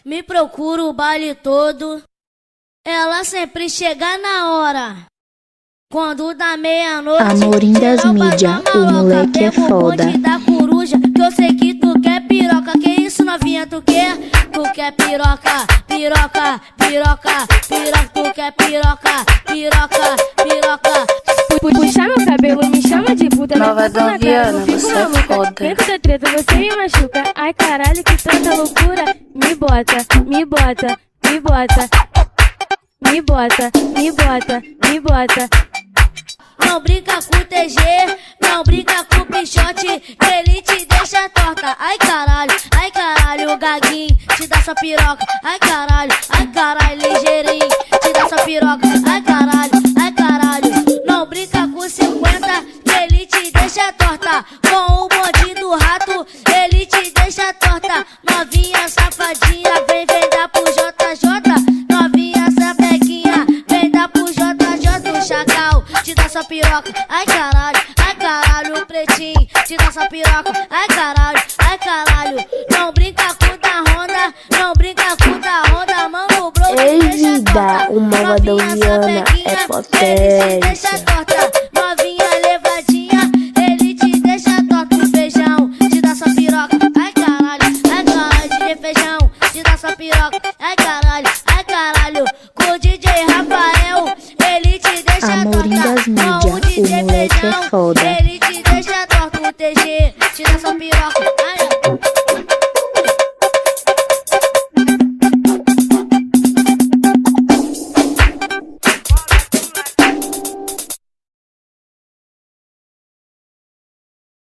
me procura o baile todo. Ela sempre chega na hora. Quando dá meia-noite, Amorim das geral mídia, passa o maloca. moleque é Pega o foda. bonde da coruja, que eu sei que tu quer piroca. Que isso, novinha, tu quer? Tu quer piroca, piroca, piroca, piroca. Tu quer piroca, piroca, piroca. Puxa meu cabelo, me chama de puta. Nova Viana, você é foda. Dentro da treta você me machuca. Ai caralho, que tanta loucura. Me bota, me bota, me bota. Me bota, me bota, me bota. Não brinca com o TG, não brinca com o Pichote, ele te deixa torta. Ai caralho, o Gaguinho te dá sua piroca. Ai caralho, ligeirinho, te dá sua piroca. Ai caralho, não brinca com 50, ele te deixa torta. Com o bonde do rato, ele te deixa torta. Novinha safadinha, vem dar pro JJ. Novinha sapequinha, vem dar pro JJ. O Chacal te dá sua piroca. Ai caralho, o Pretinho te dá sua piroca. Ai caralho, não brinca com o da Honda, não brinca com o da Honda, mano, bro, Ei, te deixa vida, torta. o Malvadão Novinha Viana é sapequinha, ele te potência. deixa torta. Novinha levadinha, ele te deixa torta. O Feijão te dá sua piroca. Ai caralho, DJ Feijão te dá sua piroca. Ai caralho, com o DJ Rafael, ele te deixa Amorim torta. das Com mídia, o DJ o moleque é Feijão, foda. ele te deixa torta. O TG te dá sua piroca. Ai